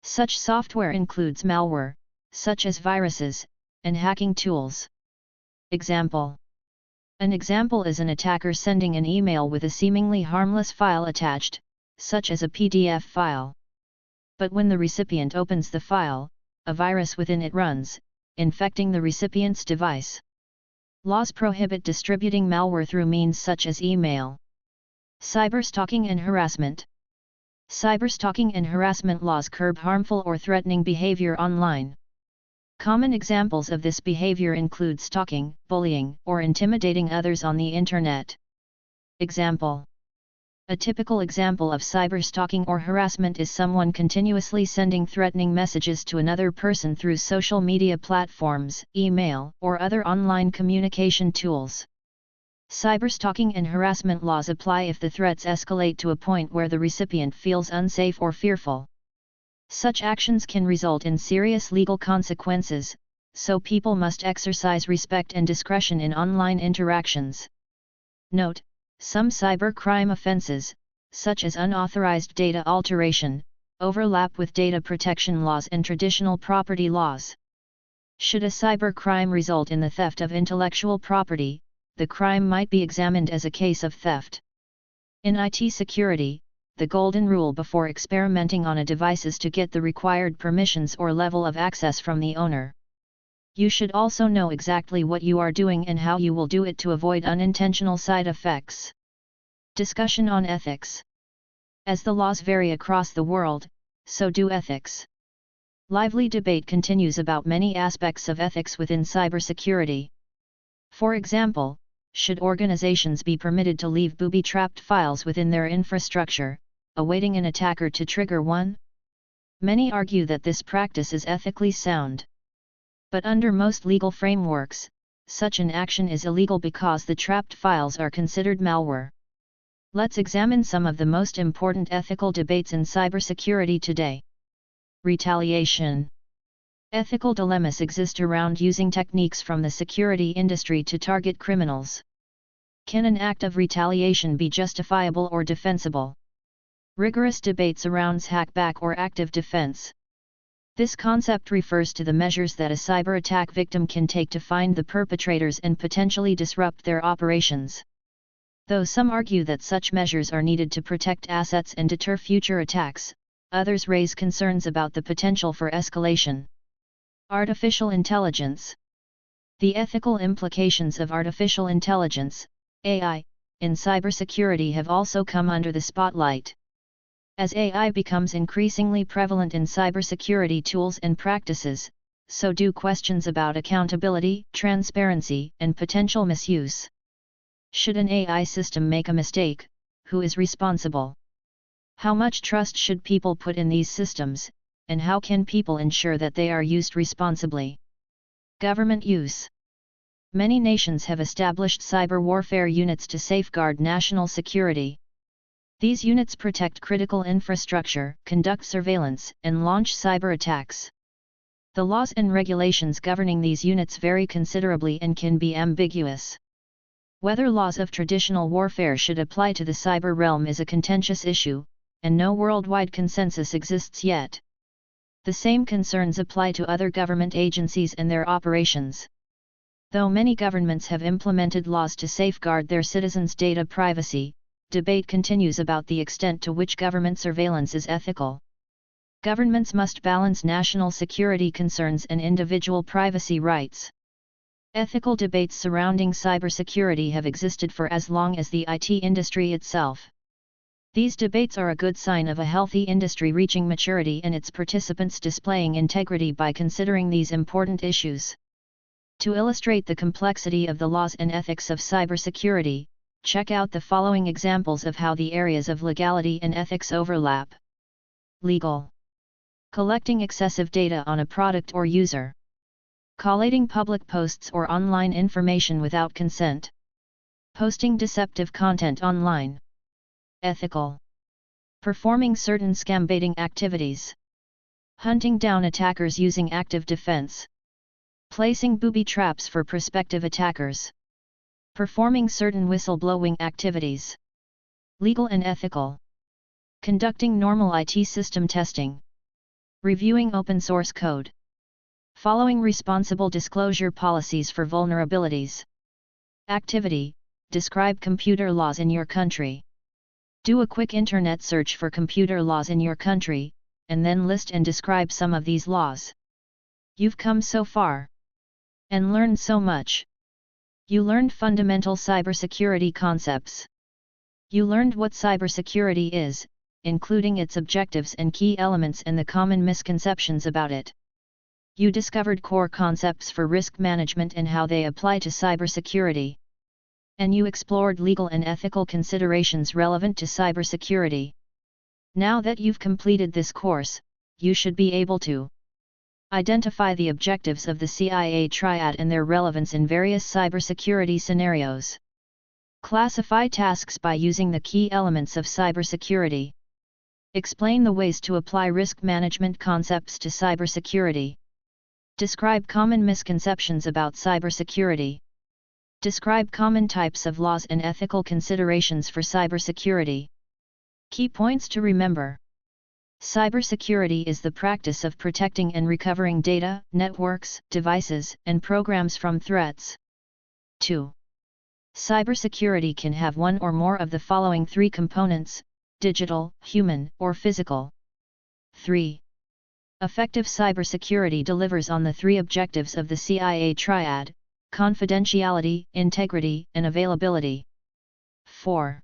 Such software includes malware, such as viruses, and hacking tools. Example. An example is an attacker sending an email with a seemingly harmless file attached, such as a PDF file. But when the recipient opens the file, a virus within it runs, infecting the recipient's device. Laws prohibit distributing malware through means such as email. Cyberstalking and harassment. Cyberstalking and harassment laws curb harmful or threatening behavior online. Common examples of this behavior include stalking, bullying, or intimidating others on the Internet. Example. A typical example of cyberstalking or harassment is someone continuously sending threatening messages to another person through social media platforms, email, or other online communication tools. Cyberstalking and harassment laws apply if the threats escalate to a point where the recipient feels unsafe or fearful. Such actions can result in serious legal consequences, so people must exercise respect and discretion in online interactions. Note: some cybercrime offenses, such as unauthorized data alteration, overlap with data protection laws and traditional property laws. Should a cybercrime result in the theft of intellectual property, the crime might be examined as a case of theft. In IT security, the golden rule before experimenting on a device is to get the required permissions or level of access from the owner. You should also know exactly what you are doing and how you will do it to avoid unintentional side effects. Discussion on ethics. As the laws vary across the world, so do ethics. Lively debate continues about many aspects of ethics within cybersecurity. For example, should organizations be permitted to leave booby-trapped files within their infrastructure, awaiting an attacker to trigger one? Many argue that this practice is ethically sound. But under most legal frameworks, such an action is illegal because the trapped files are considered malware. Let's examine some of the most important ethical debates in cybersecurity today. Retaliation. Ethical dilemmas exist around using techniques from the security industry to target criminals. Can an act of retaliation be justifiable or defensible? Rigorous debate surrounds hackback or active defense. This concept refers to the measures that a cyber attack victim can take to find the perpetrators and potentially disrupt their operations. Though some argue that such measures are needed to protect assets and deter future attacks, others raise concerns about the potential for escalation. Artificial intelligence. The ethical implications of artificial intelligence, AI, in cybersecurity have also come under the spotlight. As AI becomes increasingly prevalent in cybersecurity tools and practices, so do questions about accountability, transparency, and potential misuse. Should an AI system make a mistake, who is responsible? How much trust should people put in these systems, and how can people ensure that they are used responsibly? Government use. Many nations have established cyber warfare units to safeguard national security. These units protect critical infrastructure, conduct surveillance, and launch cyber attacks. The laws and regulations governing these units vary considerably and can be ambiguous. Whether laws of traditional warfare should apply to the cyber realm is a contentious issue, and no worldwide consensus exists yet. The same concerns apply to other government agencies and their operations. Though many governments have implemented laws to safeguard their citizens' data privacy, debate continues about the extent to which government surveillance is ethical. Governments must balance national security concerns and individual privacy rights. Ethical debates surrounding cybersecurity have existed for as long as the IT industry itself. These debates are a good sign of a healthy industry reaching maturity and its participants displaying integrity by considering these important issues. To illustrate the complexity of the laws and ethics of cybersecurity, check out the following examples of how the areas of legality and ethics overlap. Legal. Collecting excessive data on a product or user. Collating public posts or online information without consent. Posting deceptive content online. Ethical. Performing certain scam baiting activities. Hunting down attackers using active defense. Placing booby traps for prospective attackers. Performing certain whistleblowing activities. Legal and ethical. Conducting normal IT system testing. Reviewing open source code. Following responsible disclosure policies for vulnerabilities. Activity. Describe computer laws in your country. Do a quick internet search for computer laws in your country, and then list and describe some of these laws. You've come so far. And learned so much. You learned fundamental cybersecurity concepts. You learned what cybersecurity is, including its objectives and key elements and the common misconceptions about it. You discovered core concepts for risk management and how they apply to cybersecurity. And you explored legal and ethical considerations relevant to cybersecurity. Now that you've completed this course, you should be able to identify the objectives of the CIA triad and their relevance in various cybersecurity scenarios. Classify tasks by using the key elements of cybersecurity. Explain the ways to apply risk management concepts to cybersecurity. Describe common misconceptions about cybersecurity. Describe common types of laws and ethical considerations for cybersecurity. Key points to remember. Cybersecurity is the practice of protecting and recovering data, networks, devices, and programs from threats. 2. Cybersecurity can have one or more of the following three components: digital, human, or physical. 3. Effective cybersecurity delivers on the three objectives of the CIA triad: confidentiality, integrity, and availability. 4.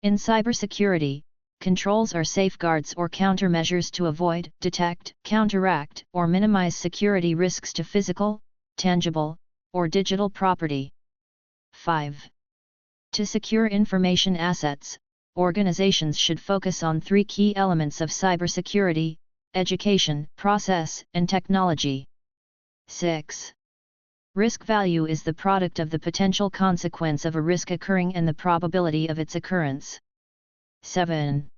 In cybersecurity, controls are safeguards or countermeasures to avoid, detect, counteract, or minimize security risks to physical, tangible, or digital property. 5. To secure information assets, organizations should focus on three key elements of cybersecurity: education, process, and technology. 6. Risk value is the product of the potential consequence of a risk occurring and the probability of its occurrence. 7.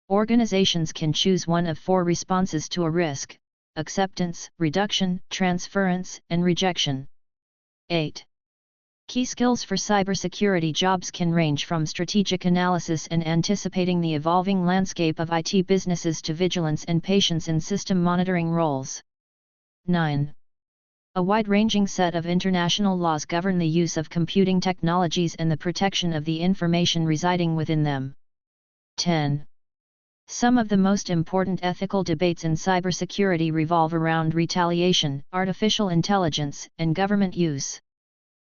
Organizations can choose one of four responses to a risk: acceptance, reduction, transference, and rejection. 8. Key skills for cybersecurity jobs can range from strategic analysis and anticipating the evolving landscape of IT businesses to vigilance and patience in system monitoring roles. 9. A wide-ranging set of international laws govern the use of computing technologies and the protection of the information residing within them. 10. Some of the most important ethical debates in cybersecurity revolve around retaliation, artificial intelligence, and government use.